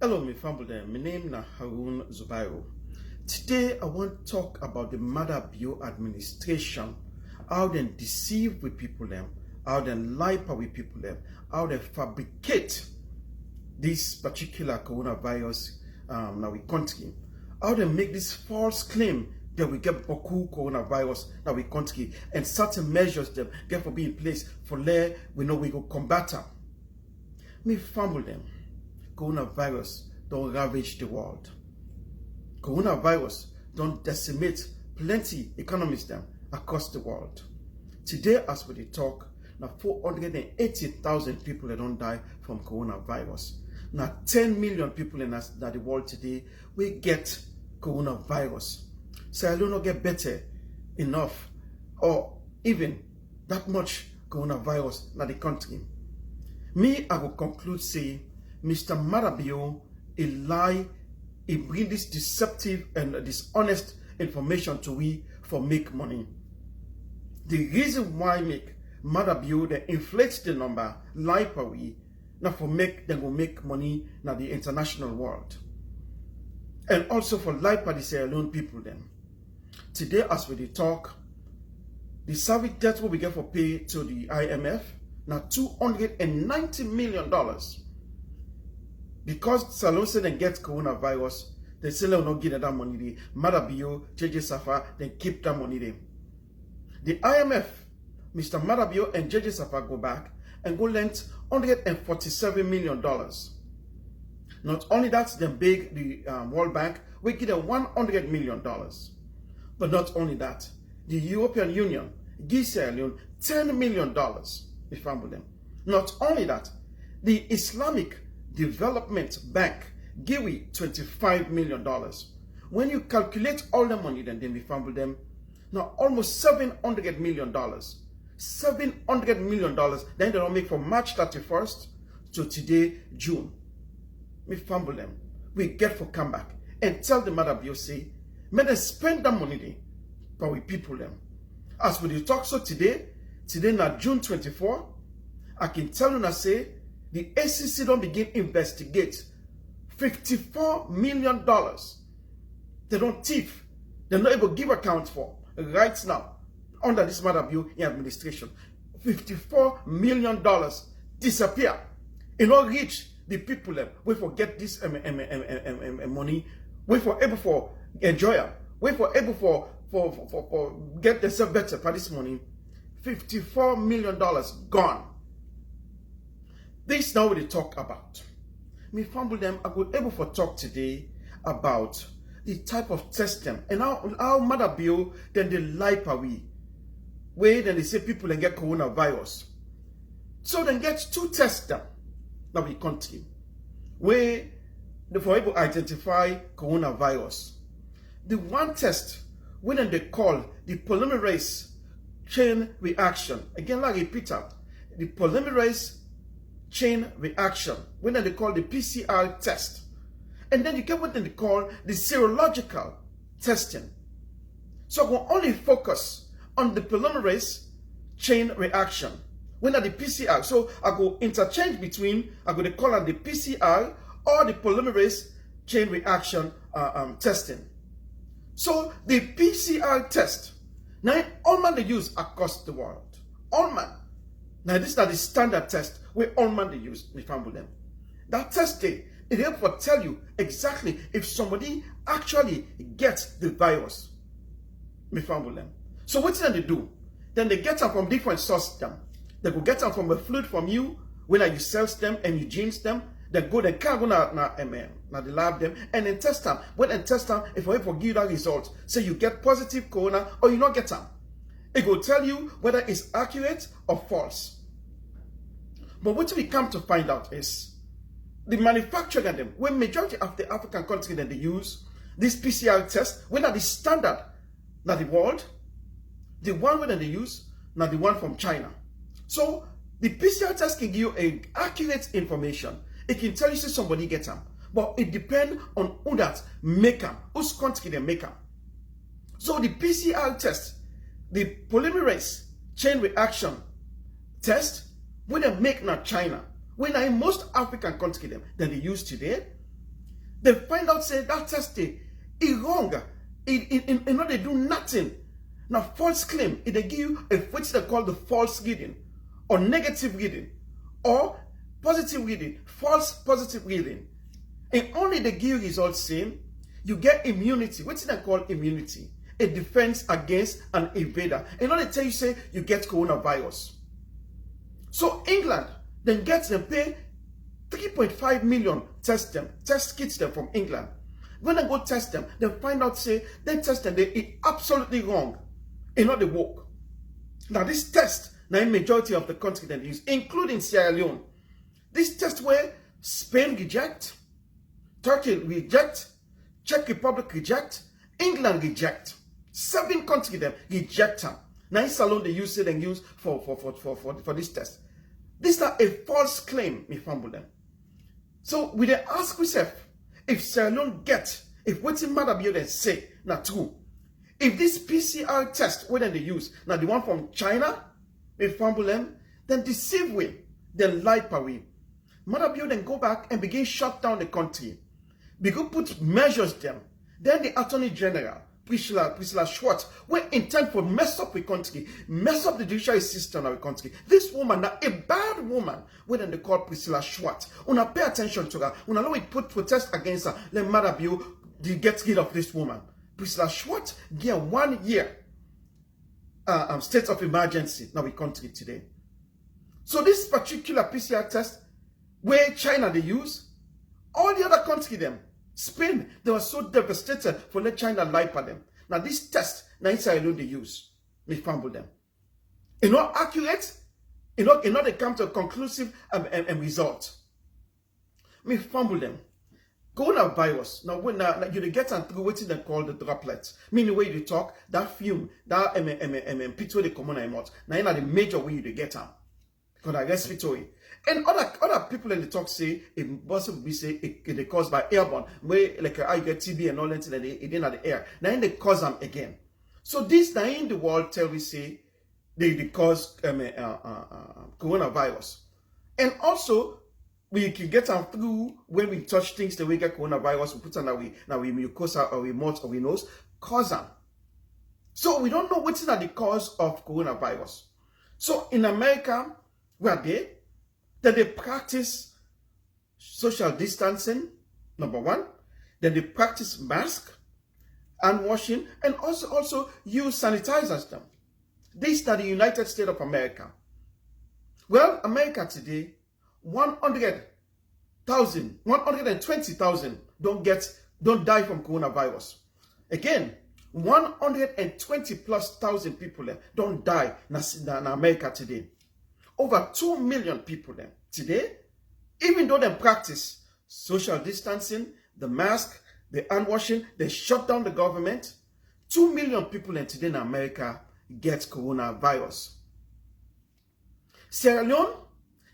Hello, my family. My name is Harun Zubairu. Today, I want to talk about the Madabio administration, how they deceive with people, how they lie with people, how they fabricate this particular coronavirus in our country, how they make this false claim that we get Boku coronavirus that we country, and certain measures that get for be in place for there we know we go combat them. Me family them. Coronavirus don't ravage the world. Coronavirus don't decimate plenty economies them across the world. Today, as we talk, now 480,000 people that don't die from coronavirus. Now 10 million people in the world today we get coronavirus. So I do not get better enough or even that much coronavirus in the country. Me, I will conclude saying Mr. Madabio, he lie, he bring this deceptive and dishonest information to we for make money. The reason why make Madabio they inflate the number, lie per we, not for make them go make money now the international world. And also for lie per the Sierra Leone people then. Today as we talk, the service debt will we get for pay to the IMF now $290 million. Because Salon said they get coronavirus, they say they will not give that money there. Madabio, JJ Safa, they keep that money there. The IMF, Mr. Madabio and JJ Safa go back and go lend $147 million. Not only that, they beg the World Bank, we give them $100 million. But not only that, the European Union gives Sierra Leone $10 million. If I'm with them. Not only that, the Islamic Development Bank give we $25 million. When you calculate all the money, then we found them now almost $700 million. $700 million. Then they don't make from March 31st to today, June. We fumble them. We get for come back and tell the Madabio say, may they spend that money there, but we people them. As we talk so today now June 24, I can tell you now say the SEC don't begin investigate $54 million. They don't thief. They're not able to give account for right now under this Madabio administration. $54 million disappear. It not reach the people that we forget this money. We for able for enjoy them. We for able for get themselves better for this money. $54 million gone. This now we talk about. Me fumble them, I will able for talk today about the type of test them and how Madabio then they lie per we. Where then they say people then get coronavirus. So then get two tests them that we country. Where they for able identify coronavirus. The one test when they call the polymerase chain reaction. Again, like I repeat out, the polymerase chain reaction, when they call the PCR test. And then you get what they call the serological testing. So we'll only focus on the polymerase chain reaction. When at the PCR, so I go interchange between, I go to call on the PCR or the polymerase chain reaction testing. So the PCR test, now all man they use across the world. All man. Now this is the standard test where all man they use the family them. That test day, it helps to tell you exactly if somebody actually gets the virus. Me family them. So what then they do? Then they get them from different sources them. They go get them from a fluid from you, when you cells them and you genes them. They go, they can't go now the lab them and then test them. When they test them, if we give that result, say you get positive corona or you not get them. It will tell you whether it's accurate or false. But what we come to find out is the manufacturing of them, when majority of the African countries that they use this PCR test, when are the standard, not the world, the one when they use, not the one from China. So the PCR test can give you a accurate information. It can tell you say somebody gets them, but it depends on who that make them, whose country they make them. So the PCR test, the polymerase chain reaction test, when they make not China, when in most African countries that they use today, They find out, say, that test is wrong. They do nothing. Now, false claim, if they give you which they call the false reading, or negative reading, or positive reading, false positive reading. And only they give results same, you get immunity. What's they call immunity? A defense against an invader. And only tell you, say, you get coronavirus. So England then pay 3.5 million test kits them from England. When they go test them, they find out, say, they test them, it's absolutely wrong. It's not the work. Now this test, now in majority of the country they use, including Sierra Leone. This test where Spain reject, Turkey reject, Czech Republic reject, England reject. 7 countries them reject them. Now in Salon they use it and use for this test. This is a false claim, me fumble them. So we then ask ourselves, if Sierra Leone get, if what's in matter be say, not true. If this PCR test, what then they use, now the one from China, they fumble them, then deceive we, then lie away. Matter be then go back and begin shut down the country. Begin put measures them. Then the Attorney General, Priscilla Schwartz, will intend for mess up the country, mess up the judiciary system of the country. This woman, now a bad woman, when they call Priscilla Schwartz. Una pay attention to her. Una know we put protest against her. Let Mother Bill get rid of this woman. Priscilla Schwartz get 1 year state of emergency now in country today. So this particular PCR test, where China they use, all the other countries them, Spain, they were so devastated for let China lie for them. Now this test, now inside alone they use, they fumble them. It's not accurate, it's not they come to a conclusive result. Me fumble them. Coronavirus, now when you get and through what they call the droplets, meaning where you talk, that fume, that pito they come on your mouth. Now the major way you get them. Because that respiratory. And other people in the talk say it possibly say it caused by airborne, where like how you get TB and all that, and it didn't have the air. Now they cause them again. So this now in the world tell we say they cause coronavirus. And also we can get them through when we touch things that we get coronavirus, we put on our mucosa or we mouth or we nose, cause them. So we don't know what is the cause of coronavirus. So in America, where they practice social distancing, number 1. Then they practice mask, hand washing, and also use sanitizers them. This is the United States of America. Well, America today, 120,000 don't die from coronavirus. Again, 120,000+ people don't die in America today. Over 2 million people then today, even though they practice social distancing, the mask, the hand washing, they shut down the government. 2 million people then today in America get coronavirus. Sierra Leone,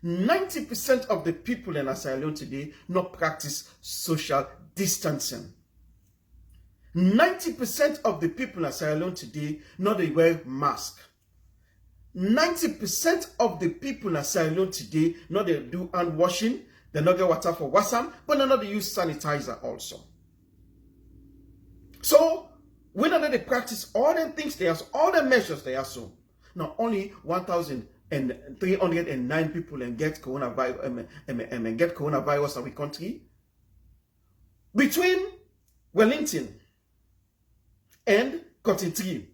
90% of the people in Sierra Leone today not practice social distancing. 90% of the people in Sierra Leone today not they wear mask. 90% of the people in Sierra Leone today, not they do hand washing, they not get water for wasam, but they not they use sanitizer also. So, when they practice all the things they have, all the measures they have, so now only 1,309 people and get coronavirus in our country. Between Wellington and Cotton Tree,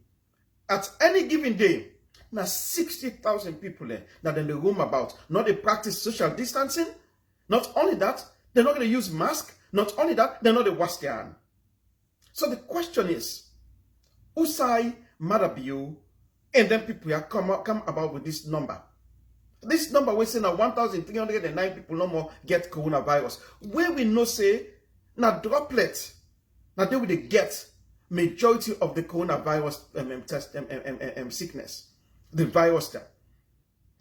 at any given day, now 60,000 people that in the room about. Not they practice social distancing. Not only that, they're not going to use mask. Not only that, they're not going to wash their hand. So the question is, Usai Madabio, and then people have come about with this number. This number we say now 1,309 people no more get coronavirus. Where we know say now droplet, now they will get majority of the coronavirus sickness. The virus there.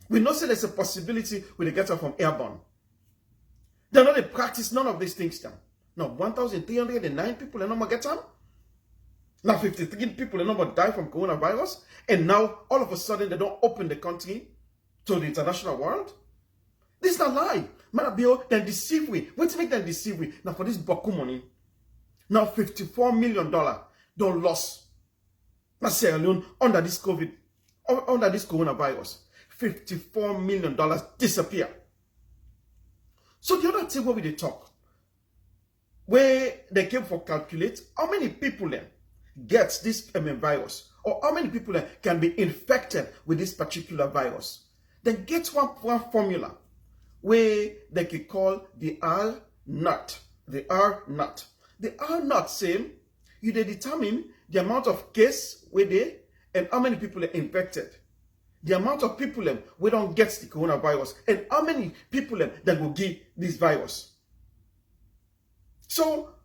We know say there's a possibility we will get it from airborne. They're not a practice none of these things then. Now 1,309 people no more get them. Now 53 people no more die from coronavirus. And now all of a sudden they don't open the country to the international world. This is not a lie. Madabio, then deceive we. What make them deceive we? Now for this Boku money, now $54 million don't loss. Now Sierra Leone under this COVID, under this coronavirus. $54 million disappear. So the other thing where we talk, where they came for calculate how many people get this virus, or how many people can be infected with this particular virus. Then get one formula where they can call the R naught. The R naught. The R naught same, you determine the amount of case where they and how many people are infected. The amount of people we don't get the coronavirus and how many people that will get this virus. So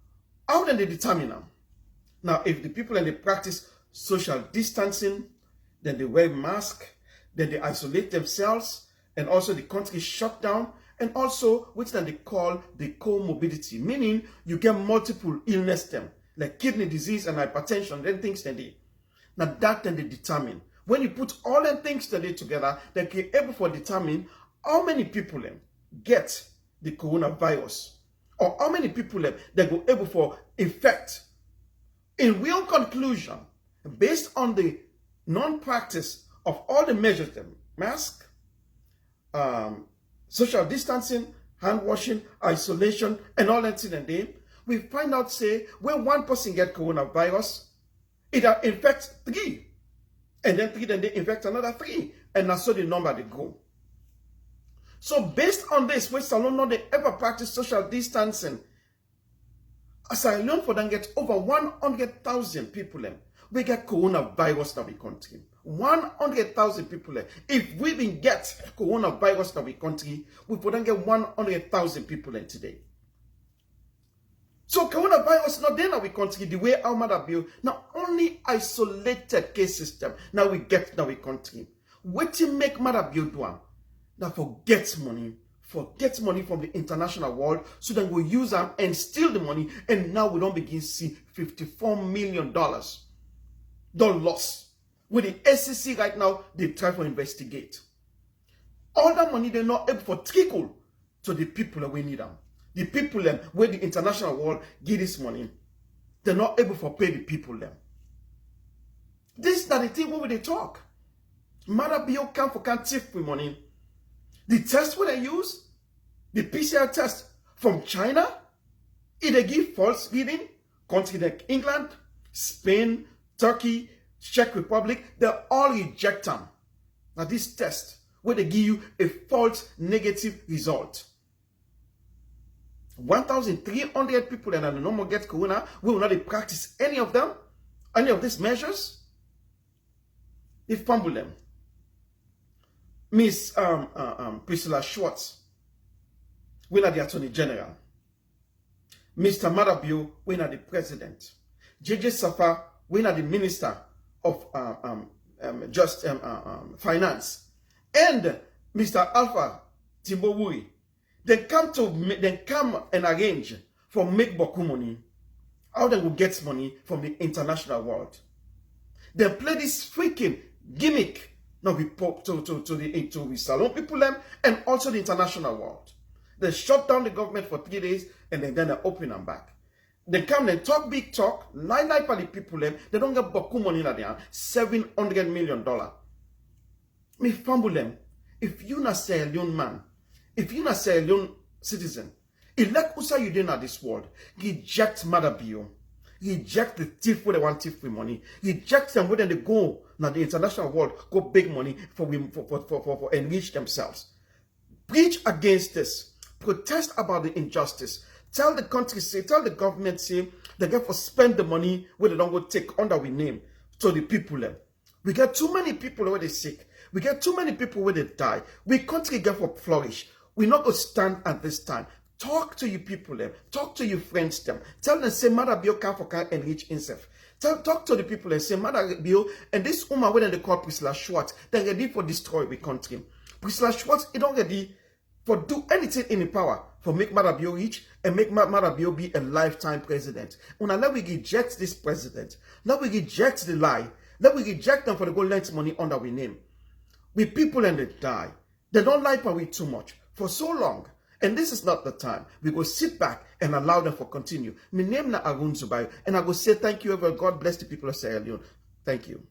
how do they determine them? Now, if the people they practice social distancing, then they wear mask, then they isolate themselves, and also the country shut down, and also which then they call the comorbidity, meaning you get multiple illness them, like kidney disease and hypertension, then things that they. Now that then they determine. When you put all the things that they together, they can able to determine how many people get the coronavirus, or how many people they go able for infect. In real conclusion, based on the non-practice of all the measures, the mask, social distancing, hand washing, isolation, and all that thing and day, we find out, say, when one person get coronavirus, it infects 3. And then 3, then they infect another 3. And that's so the number they go. So based on this, which Salon know they ever practice social distancing, as I learned for them get over 100,000 people, we get coronavirus in our country. 100,000 people. If we been get coronavirus in our country, we put them get 100,000 people today. So coronavirus not there in our country the way our mother bill. Not only isolated case system now we get in our country. What to make mother bill do? Now forget money from the international world, so then we'll use them and steal the money, and now we don't begin to see $54 million don't loss. With the SEC right now, they try to investigate. All that money they're not able to trickle to the people that we need them. The people them where the international world give this money, they're not able to pay the people them. This is not the thing where they talk. Mother Bio can't thief with money. The test where they use, the PCR test from China, they give false reading. Countries like England, Spain, Turkey, Czech Republic, they all reject them. Now this test, where they give you a false negative result. 1,300 people that are no more get corona, we will not practice any of them, any of these measures. They fumble them. Miss Priscilla Schwartz, we are the Attorney General. Mr. Madabio, we are the President. JJ Safa, we are the Minister of Finance. And Mr. Alpha Timbowui, they come and arrange for make Boku money. How they will get money from the international world. They play this freaking gimmick. Now we pop to the Salon people them and also the international world. They shut down the government for 3 days and then they open them back. They come and talk big talk, lie for the people them. They don't get Boku money in there, $700 million. Me fumble them. If you not Sierra Leone man, if you not Sierra Leone citizen, elect Usa you in this world, reject Madabio. Reject the thief where they want thief with money. Reject them where they go now the international world go big money for enrich themselves. Preach against this. Protest about the injustice. Tell the country, tell the government, say they get for spend the money where they don't go take under we name to the people. We get too many people where they sick. We get too many people where they die. We country get for flourish. We not go stand at this time. Talk to your people them. Talk to your friends them. Tell them say Mother Bio can enrich himself. Talk to the people and say Mother Bio and this woman when they call Priscilla Schwartz, they're ready for destroy the country. Priscilla Schwartz is not ready for do anything in the power for make Mother Bio rich and make Mother Bio be a lifetime president. Now let we reject this president. Now we reject the lie. Let we reject them for the go lend money under we name. We people and they die. They don't lie for we too much for so long. And this is not the time. We go sit back and allow them to continue. My name na Arun Zubai, and I go say thank you, ever. God bless the people of Sierra Leone. Thank you.